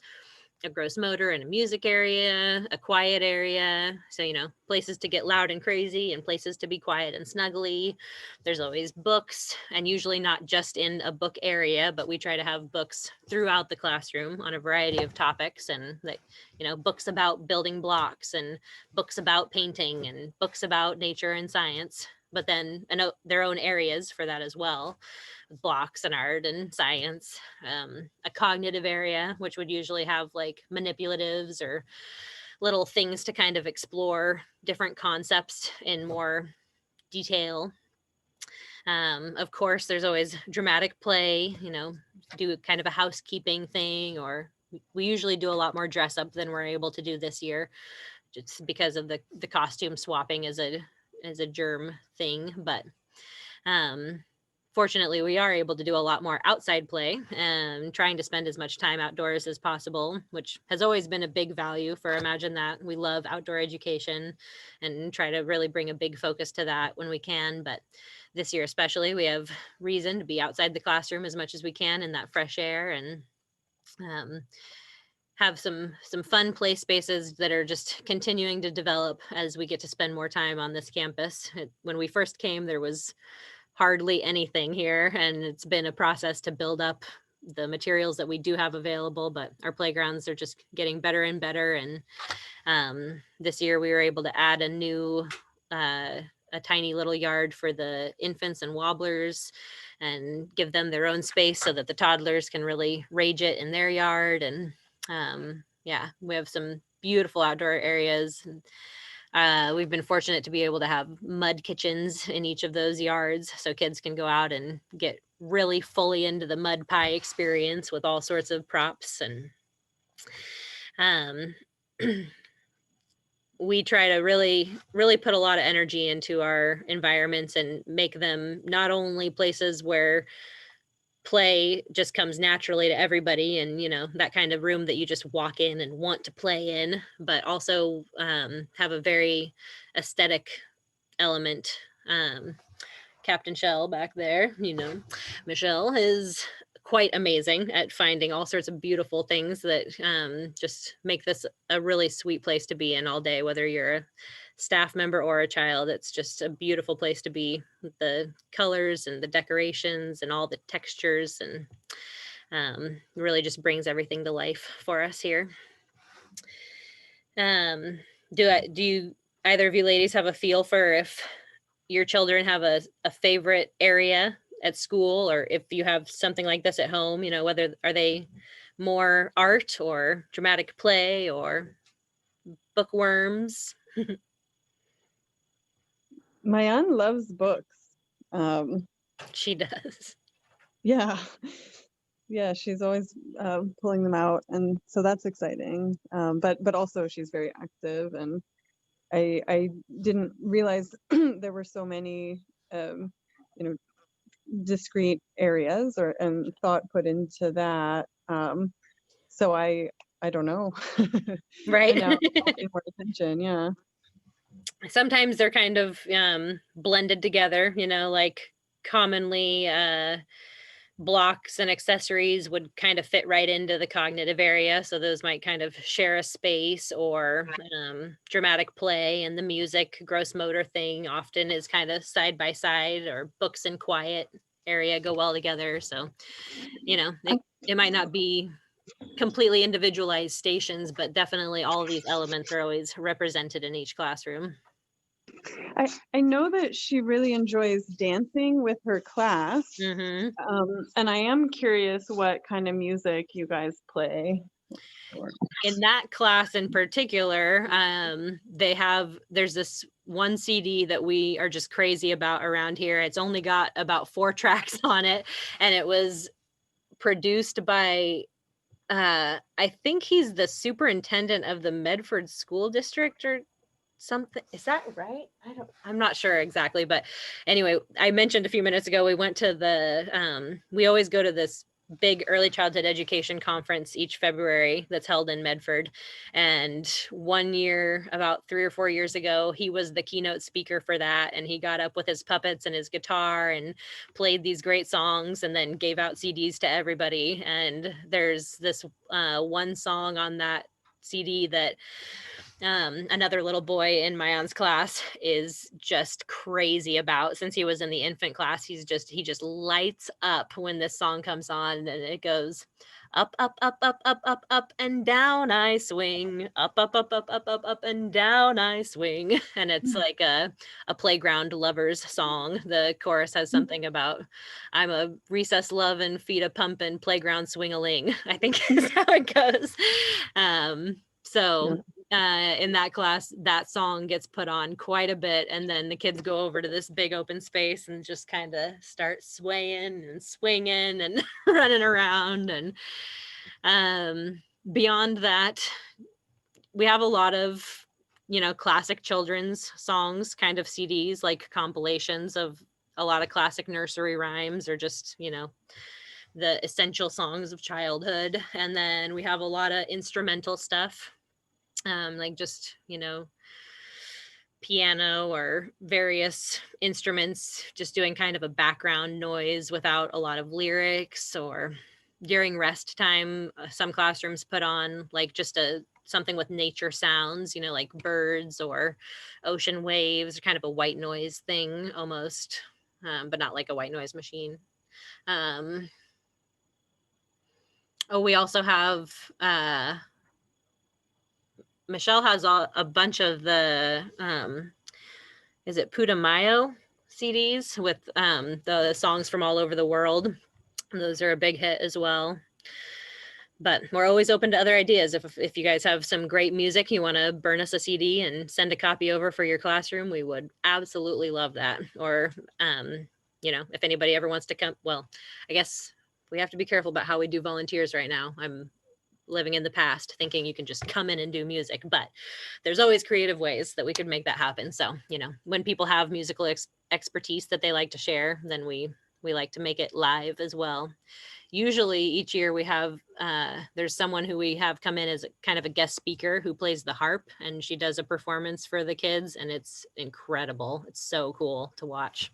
a gross motor and a music area, a quiet area. So, places to get loud and crazy and places to be quiet and snuggly. There's always books, and usually not just in a book area, but we try to have books throughout the classroom on a variety of topics, and that, books about building blocks, and books about painting, and books about nature and science, but then their own areas for that as well. Blocks and art and science, a cognitive area, which would usually have like manipulatives or little things to kind of explore different concepts in more detail. Of course, there's always dramatic play, do kind of a housekeeping thing, or we usually do a lot more dress up than we're able to do this year, just because of the costume swapping as a germ thing. But fortunately, we are able to do a lot more outside play and trying to spend as much time outdoors as possible, which has always been a big value for Imagine That. We love outdoor education and try to really bring a big focus to that when we can. But this year especially, we have reason to be outside the classroom as much as we can in that fresh air, and have some fun play spaces that are just continuing to develop as we get to spend more time on this campus. When we first came, there was hardly anything here, and it's been a process to build up the materials that we do have available, but our playgrounds are just getting better and better. And this year we were able to add a new a tiny little yard for the infants and wobblers and give them their own space so that the toddlers can really rage it in their yard. And yeah, we have some beautiful outdoor areas. We've been fortunate to be able to have mud kitchens in each of those yards, so kids can go out and get really fully into the mud pie experience with all sorts of props. And we try to really put a lot of energy into our environments and make them not only places where play just comes naturally to everybody, and that kind of room that you just walk in and want to play in, but also have a very aesthetic element. Captain Shell back there, Michelle is quite amazing at finding all sorts of beautiful things that just make this a really sweet place to be in all day, whether you're a staff member or a child. It's just a beautiful place to be, with the colors and the decorations and all the textures, and really just brings everything to life for us here. Do you either of you ladies have a feel for if your children have a favorite area at school, or if you have something like this at home, whether are they more art or dramatic play or bookworms? My aunt loves books. She does. Yeah. Yeah, she's always pulling them out, and so that's exciting. But also she's very active, and I didn't realize there were so many discrete areas and thought put into that. So I don't know. Right. And now I'll pay more attention. Yeah. Sometimes they're kind of blended together, like commonly blocks and accessories would kind of fit right into the cognitive area, so those might kind of share a space. Or dramatic play and the music gross motor thing often is kind of side by side, or books and quiet area go well together. So it might not be completely individualized stations, but definitely all of these elements are always represented in each classroom. I know that she really enjoys dancing with her class. Mm-hmm. And I am curious what kind of music you guys play. In that class in particular, there's this one CD that we are just crazy about around here. It's only got about 4 tracks on it, and it was produced by I think he's the superintendent of the Medford School District or something. Is that right? I'm not sure exactly, but anyway, I mentioned a few minutes ago, we went to we always go to this big early childhood education conference each February that's held in Medford. And one year, about 3 or 4 years ago, he was the keynote speaker for that. And he got up with his puppets and his guitar and played these great songs, and then gave out CDs to everybody. And there's this one song on that CD that another little boy in my aunt's class is just crazy about. Since he was in the infant class, he just lights up when this song comes on, and it goes, up, up, up, up, up, up, up, and down I swing, up, up, up, up, up, up, up, and down I swing. And it's like a playground lovers song. The chorus has something about, I'm a recess loving, feet a pumping, playground swing-a-ling, I think is how it goes. So in that class, that song gets put on quite a bit. And then the kids go over to this big open space and just kind of start swaying and swinging and running around. And beyond that, we have a lot of, classic children's songs, kind of CDs, like compilations of a lot of classic nursery rhymes, or just, the essential songs of childhood. And then we have a lot of instrumental stuff, like just, piano or various instruments, just doing kind of a background noise without a lot of lyrics. Or during rest time, some classrooms put on like just something with nature sounds, like birds or ocean waves, kind of a white noise thing almost, but not like a white noise machine. We also have Michelle has a bunch of the is it Putumayo CDs with the songs from all over the world. Those are a big hit as well. But we're always open to other ideas. If you guys have some great music, you want to burn us a CD and send a copy over for your classroom, we would absolutely love that. Or, if anybody ever wants to come, well, I guess we have to be careful about how we do volunteers right now. I'm living in the past thinking you can just come in and do music, but there's always creative ways that we could make that happen. So, when people have musical expertise that they like to share, then we like to make it live as well. Usually each year we have, there's someone who we have come in as kind of a guest speaker who plays the harp, and she does a performance for the kids, and it's incredible. It's so cool to watch.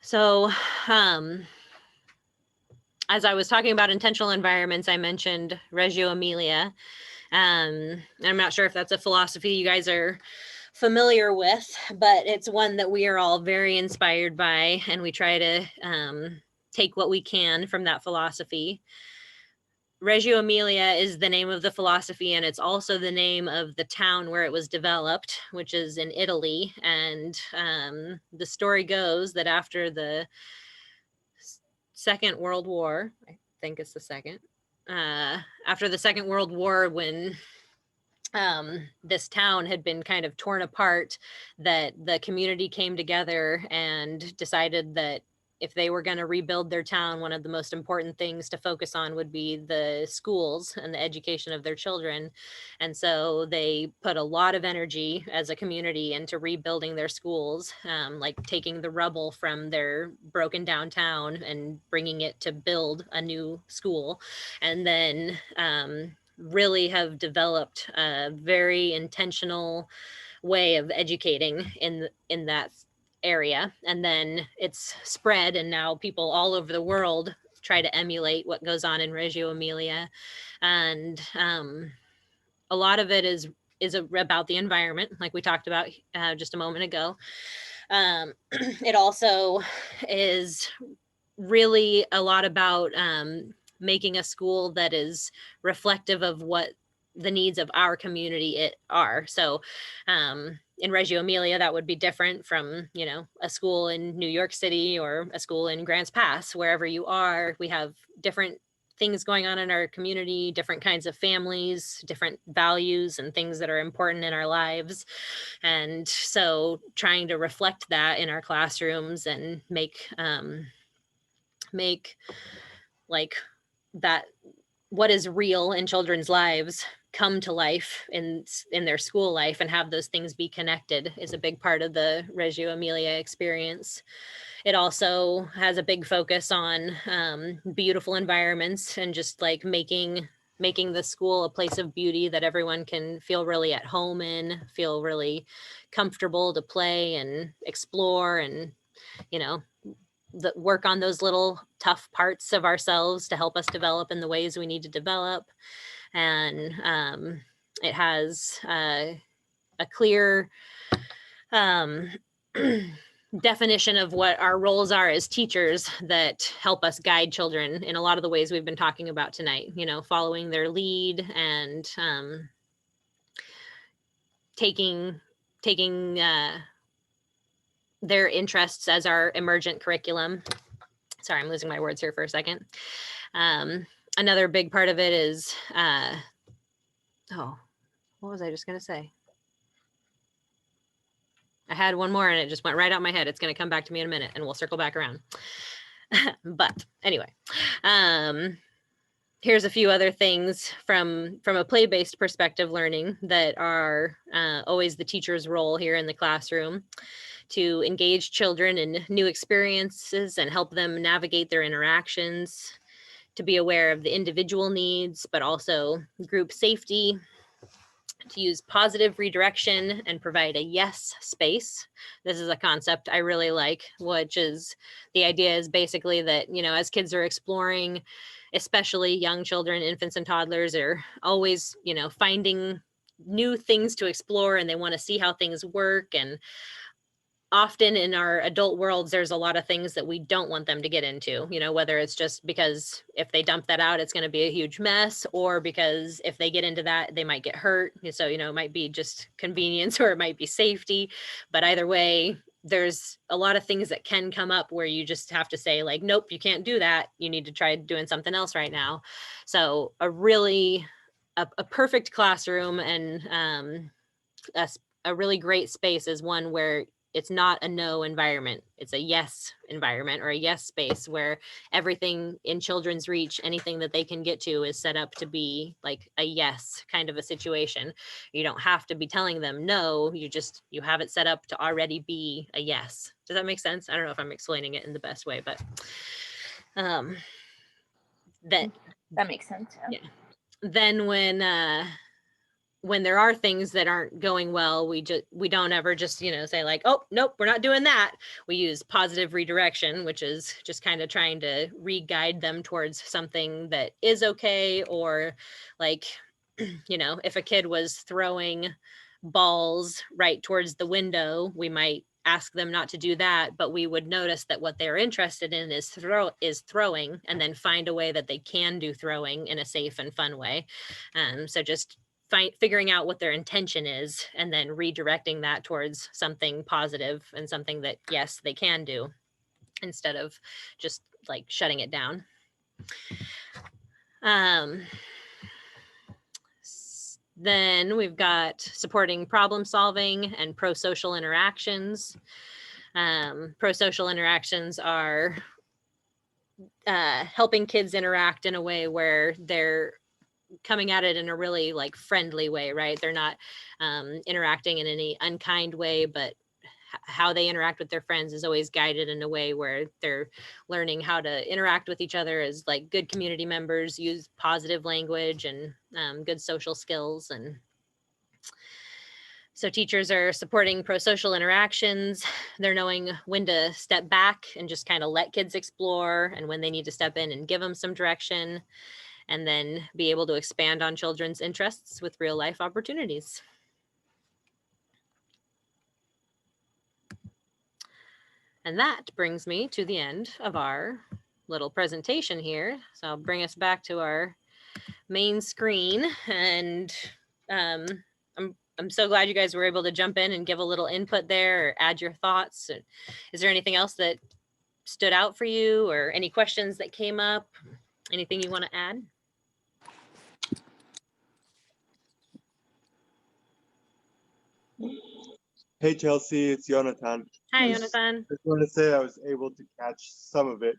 So, as I was talking about intentional environments, I mentioned Reggio Emilia. I'm not sure if that's a philosophy you guys are familiar with, but it's one that we are all very inspired by, and we try to take what we can from that philosophy. Reggio Emilia is the name of the philosophy, and it's also the name of the town where it was developed, which is in Italy. And the story goes that after the Second World War, I think it's the second, after the Second World War, when this town had been kind of torn apart, that the community came together and decided that if they were going to rebuild their town, one of the most important things to focus on would be the schools and the education of their children. And so they put a lot of energy as a community into rebuilding their schools, like taking the rubble from their broken downtown and bringing it to build a new school. And then really have developed a very intentional way of educating in that area. And then it's spread, and now people all over the world try to emulate what goes on in Reggio Emilia. And a lot of it is about the environment, like we talked about just a moment ago. It also is really a lot about making a school that is reflective of what the needs of our community are. So in Reggio Emilia, that would be different from, a school in New York City or a school in Grants Pass. Wherever you are, we have different things going on in our community, different kinds of families, different values and things that are important in our lives. And so trying to reflect that in our classrooms and make like that, what is real in children's lives, come to life in their school life, and have those things be connected, is a big part of the Reggio Emilia experience. It also has a big focus on beautiful environments, and just like making the school a place of beauty that everyone can feel really at home in, feel really comfortable to play and explore, and work on those little tough parts of ourselves to help us develop in the ways we need to develop. And it has a clear definition of what our roles are as teachers that help us guide children in a lot of the ways we've been talking about tonight, following their lead and taking their interests as our emergent curriculum. Sorry, I'm losing my words here for a second. Another big part of it is, oh, what was I just going to say? I had one more and it just went right out my head. It's going to come back to me in a minute and we'll circle back around. But anyway, here's a few other things from a play-based perspective learning that are always the teacher's role here in the classroom, to engage children in new experiences and help them navigate their interactions, to be aware of the individual needs, but also group safety, to use positive redirection and provide a yes space. This is a concept I really like, which is the idea is basically that, you know, as kids are exploring, especially young children, infants and toddlers are always, you know, finding new things to explore and they want to see how things work. And often in our adult worlds, there's a lot of things that we don't want them to get into, you know, whether it's just because if they dump that out, it's going to be a huge mess, or because if they get into that, they might get hurt. So, you know, it might be just convenience or it might be safety. But either way, there's a lot of things that can come up where you just have to say like, nope, you can't do that. You need to try doing something else right now. So a perfect classroom and a really great space is one where it's not a no environment. It's a yes environment or a yes space where everything in children's reach, anything that they can get to is set up to be like a yes kind of a situation. You don't have to be telling them no, you have it set up to already be a yes. Does that make sense? I don't know if I'm explaining it in the best way, but that makes sense. Yeah. Then when there are things that aren't going well, we don't ever just, you know, say like, oh, nope, we're not doing that. We use positive redirection, which is just kind of trying to re-guide them towards something that is okay. Or like, you know, if a kid was throwing balls right towards the window, we might ask them not to do that, but we would notice that what they're interested in is throwing, and then find a way that they can do throwing in a safe and fun way. So just figuring out what their intention is and then redirecting that towards something positive and something that, yes, they can do, instead of just like shutting it down. Then we've got supporting problem solving and pro-social interactions. Pro-social interactions are helping kids interact in a way where they're coming at it in a really like friendly way, right? They're not interacting in any unkind way, but how they interact with their friends is always guided in a way where they're learning how to interact with each other as like good community members, use positive language and good social skills. And so teachers are supporting pro-social interactions. They're knowing when to step back and just kind of let kids explore, and when they need to step in and give them some direction, and then be able to expand on children's interests with real life opportunities. And that brings me to the end of our little presentation here. So I'll bring us back to our main screen, and I'm so glad you guys were able to jump in and give a little input there or add your thoughts. Is there anything else that stood out for you, or any questions that came up? Anything you want to add? Hey Chelsea, it's Jonathan. Hi, Jonathan. I just want to say I was able to catch some of it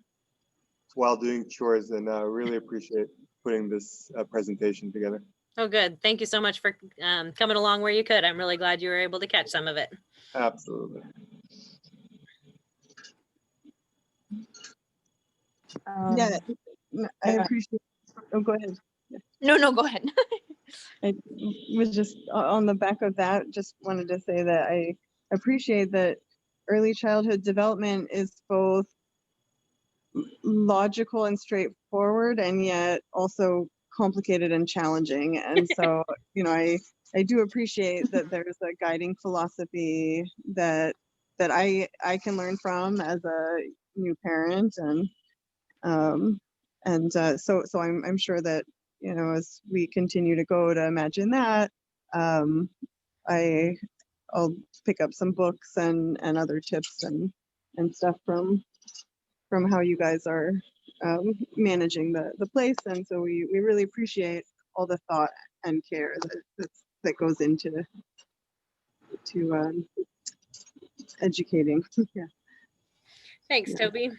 while doing chores, and I really appreciate putting this presentation together. Oh, good. Thank you so much for coming along where you could. I'm really glad you were able to catch some of it. Absolutely. Yeah, I appreciate. Oh, go ahead. No, go ahead. I was just on the back of that, just wanted to say that I appreciate that early childhood development is both logical and straightforward, and yet also complicated and challenging. And so, you know, I do appreciate that there's a guiding philosophy that I can learn from as a new parent, and so I'm sure that, you know, as we continue to go to imagine that, I'll pick up some books and other tips and stuff from from how you guys are managing the place. And so we really appreciate all the thought and care that goes into educating. Yeah. Thanks, Yeah. Toby.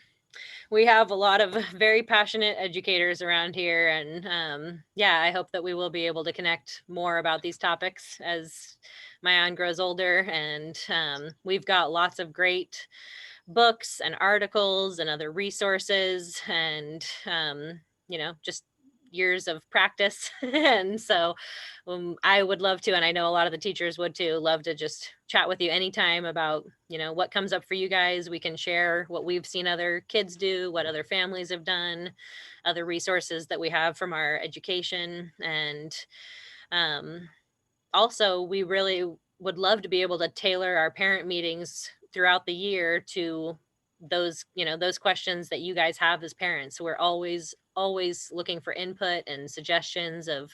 We have a lot of very passionate educators around here, and yeah, I hope that we will be able to connect more about these topics as Mayan grows older. And we've got lots of great books and articles and other resources, and just years of practice. And so I would love to, and I know a lot of the teachers would too, love to just chat with you anytime about what comes up for you guys. We can share what we've seen other kids do, what other families have done, other resources that we have from our education. And also, we really would love to be able to tailor our parent meetings throughout the year to those questions that you guys have as parents. So we're always looking for input and suggestions of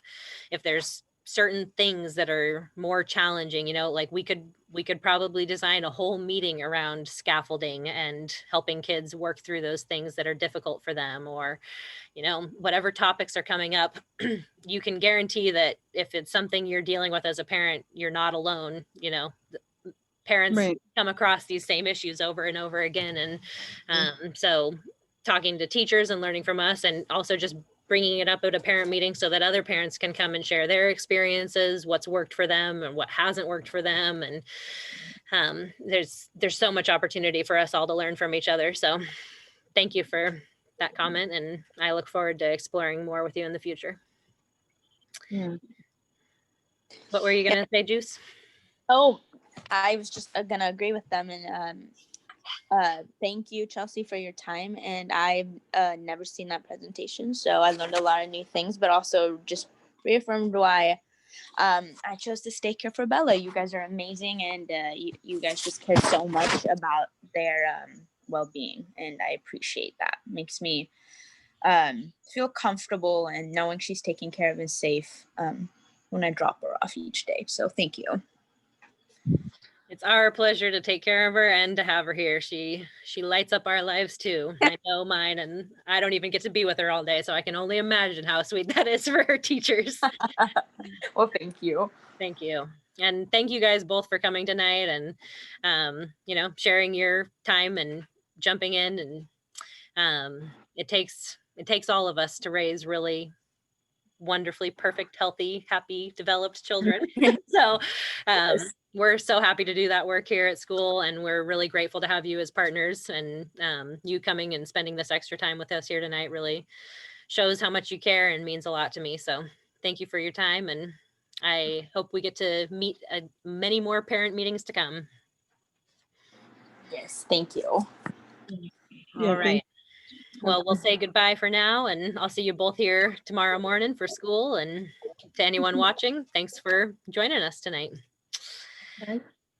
if there's certain things that are more challenging. Like we could probably design a whole meeting around scaffolding and helping kids work through those things that are difficult for them, or whatever topics are coming up. You can guarantee that if it's something you're dealing with as a parent, you're not alone. Parents Right. come across these same issues over and over again. And so talking to teachers and learning from us, and also just bringing it up at a parent meeting so that other parents can come and share their experiences, what's worked for them and what hasn't worked for them. And there's so much opportunity for us all to learn from each other. So thank you for that comment, and I look forward to exploring more with you in the future. Yeah. What were you going to say, Juice? Oh, I was just gonna agree with them, and thank you, Chelsea, for your time. And I've never seen that presentation, so I learned a lot of new things, but also just reaffirmed why I chose to stay here for Bella. You guys are amazing, and you guys just care so much about their well-being, and I appreciate that. It makes me feel comfortable and knowing she's taken care of and safe when I drop her off each day. So thank you. It's our pleasure to take care of her and to have her here. She lights up our lives too. I know mine, and I don't even get to be with her all day, so I can only imagine how sweet that is for her teachers. Well, thank you. Thank you. And thank you guys both for coming tonight and sharing your time and jumping in. And it takes all of us to raise really wonderfully perfect, healthy, happy, developed children. So Yes. we're so happy to do that work here at school, and we're really grateful to have you as partners. And you coming and spending this extra time with us here tonight really shows how much you care and means a lot to me. So thank you for your time, and I hope we get to meet many more parent meetings to come. Yes, thank you. Yeah, All right. Well, we'll say goodbye for now, and I'll see you both here tomorrow morning for school. And to anyone watching, thanks for joining us tonight.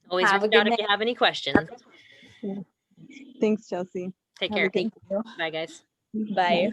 Always Have a reach good out if night. you have any questions. Thanks, Chelsea. Take Have a care. good Thank you. Bye, guys. Bye.